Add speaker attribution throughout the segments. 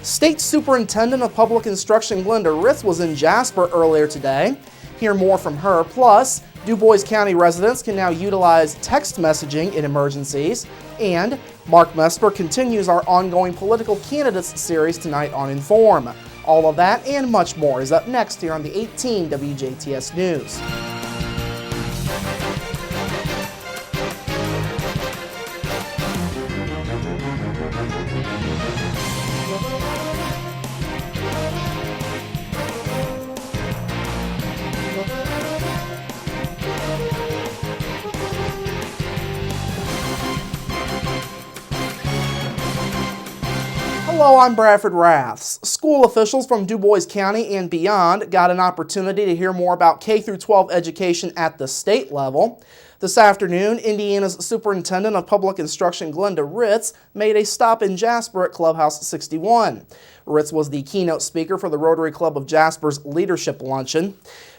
Speaker 1: State Superintendent of Public Instruction Glenda Raths was in Jasper earlier today. Hear more from her. Plus, Du Bois County residents can now utilize text messaging in emergencies. And Mark Mesper continues our ongoing political candidates series tonight on Inform. All of that and much more is up next here on the 18 WJTS News. Hello, I'm Bradford Raths. School officials from Du Bois County and beyond got an opportunity to hear more about K-12 education at the state level. This afternoon, Indiana's Superintendent of Public Instruction Glenda Raths made a stop in Jasper at Clubhouse 61. Raths was the keynote speaker for the Rotary Club of Jasper's Leadership Luncheon.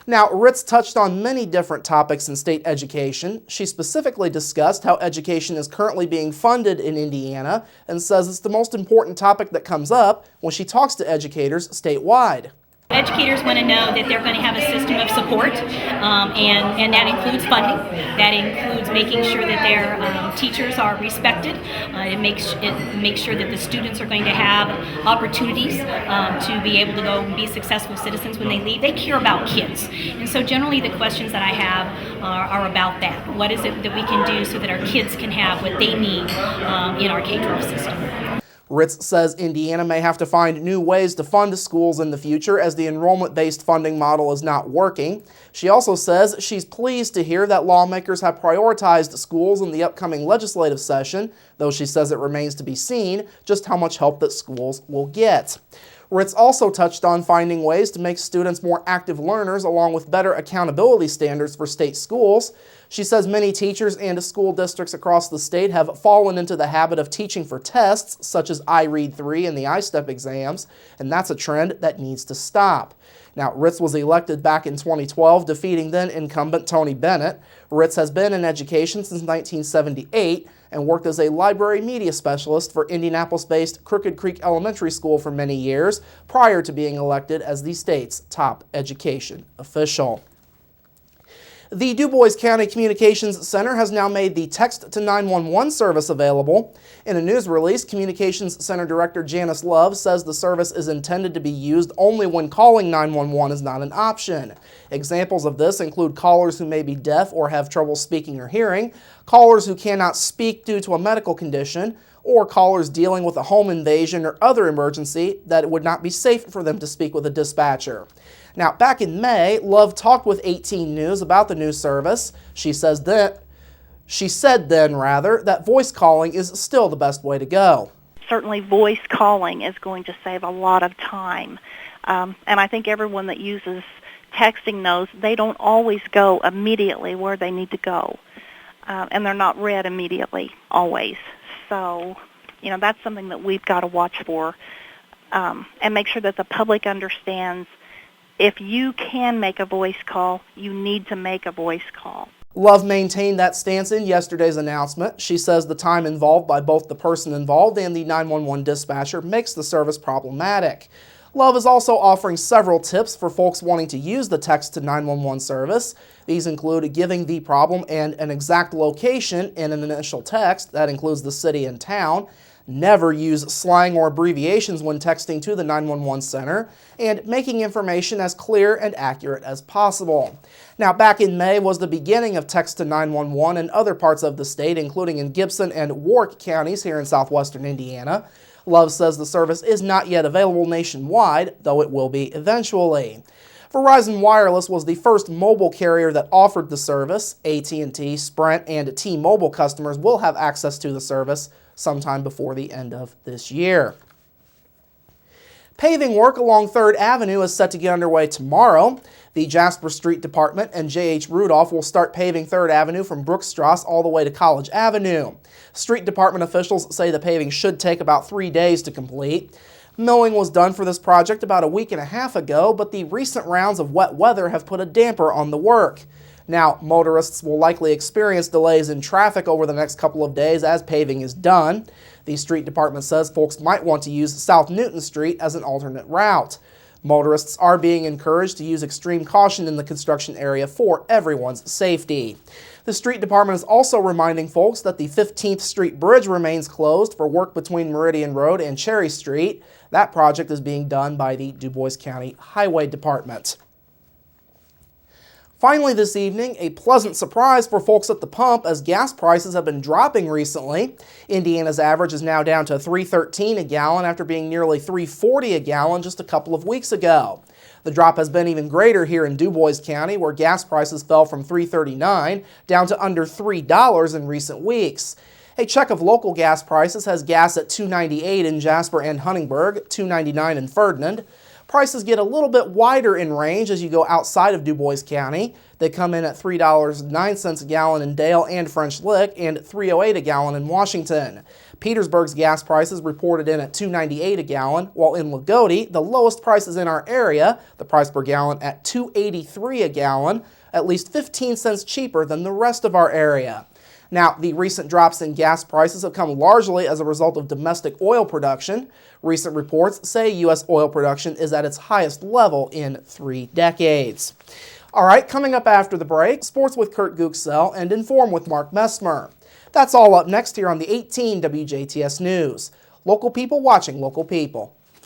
Speaker 1: Now, Raths touched on many different topics in state education. She specifically discussed how education is currently being funded in Indiana and says it's the most important topic that comes up when she talks to educators statewide.
Speaker 2: Educators want to know that they're going to have a system of support, and that includes funding. That includes making sure that their teachers are respected. It makes sure that the students are going to have opportunities to be able to go and be successful citizens when they leave. They care about kids. And so generally the questions that I have are about that. What is it that we can do so that our kids can have what they need in our K-12 system?
Speaker 1: Raths says Indiana may have to find new ways to fund schools in the future as the enrollment-based funding model is not working. She also says she's pleased to hear that lawmakers have prioritized schools in the upcoming legislative session, though she says it remains to be seen just how much help that schools will get. Raths also touched on finding ways to make students more active learners along with better accountability standards for state schools. She says many teachers and school districts across the state have fallen into the habit of teaching for tests such as iRead 3 and the iStep exams, and that's a trend that needs to stop. Now, Raths was elected back in 2012, defeating then-incumbent Tony Bennett. Raths has been in education since 1978 and worked as a library media specialist for Indianapolis-based Crooked Creek Elementary School for many years, prior to being elected as the state's top education official. The Du Bois County Communications Center has now made the Text to 911 service available. In a news release, Communications Center Director Janice Love says the service is intended to be used only when calling 911 is not an option. Examples of this include callers who may be deaf or have trouble speaking or hearing, callers who cannot speak due to a medical condition, or callers dealing with a home invasion or other emergency that it would not be safe for them to speak with a dispatcher. Now, back in May, Love talked with 18 News about the new service. She said then that voice calling is still the best way to go.
Speaker 3: Certainly voice calling is going to save a lot of time. And I think everyone that uses texting knows they don't always go immediately where they need to go. And they're not read immediately, always. So, that's something that we've got to watch for and make sure that the public understands if you can make a voice call, you need to make a voice call.
Speaker 1: Love maintained that stance in yesterday's announcement. She says the time involved by both the person involved and the 911 dispatcher makes the service problematic. Love is also offering several tips for folks wanting to use the Text to 911 service. These include giving the problem and an exact location in an initial text, that includes the city and town, never use slang or abbreviations when texting to the 911 center, and making information as clear and accurate as possible. Now, back in May was the beginning of Text to 911 in other parts of the state, including in Gibson and Warwick counties here in southwestern Indiana. Love says the service is not yet available nationwide, though it will be eventually. Verizon Wireless was the first mobile carrier that offered the service. AT&T, Sprint, and T-Mobile customers will have access to the service sometime before the end of this year. Paving work along 3rd Avenue is set to get underway tomorrow. The Jasper Street Department and J.H. Rudolph will start paving 3rd Avenue from Brookstrasse all the way to College Avenue. Street Department officials say the paving should take about 3 days to complete. Milling was done for this project about a week and a half ago, but the recent rounds of wet weather have put a damper on the work. Now, motorists will likely experience delays in traffic over the next couple of days as paving is done. The street department says folks might want to use South Newton Street as an alternate route. Motorists are being encouraged to use extreme caution in the construction area for everyone's safety. The street department is also reminding folks that the 15th Street Bridge remains closed for work between Meridian Road and Cherry Street. That project is being done by the Du Bois County Highway Department. Finally this evening, a pleasant surprise for folks at the pump as gas prices have been dropping recently. Indiana's average is now down to $3.13 a gallon after being nearly $3.40 a gallon just a couple of weeks ago. The drop has been even greater here in Du Bois County, where gas prices fell from $3.39 down to under $3 in recent weeks. A check of local gas prices has gas at $2.98 in Jasper and Huntingburg, $2.99 in Ferdinand. Prices get a little bit wider in range as you go outside of Du Bois County. They come in at $3.09 a gallon in Dale and French Lick and $3.08 a gallon in Washington. Petersburg's gas prices reported in at $2.98 a gallon, while in Lagodi, the lowest prices in our area, the price per gallon at $2.83 a gallon, at least 15 cents cheaper than the rest of our area. Now, the recent drops in gas prices have come largely as a result of domestic oil production. Recent reports say U.S. oil production is at its highest level in 3 decades. All right, coming up after the break, sports with Kurt Guxell and Inform with Mark Messmer. That's all up next here on the 18 WJTS News. Local people watching local people.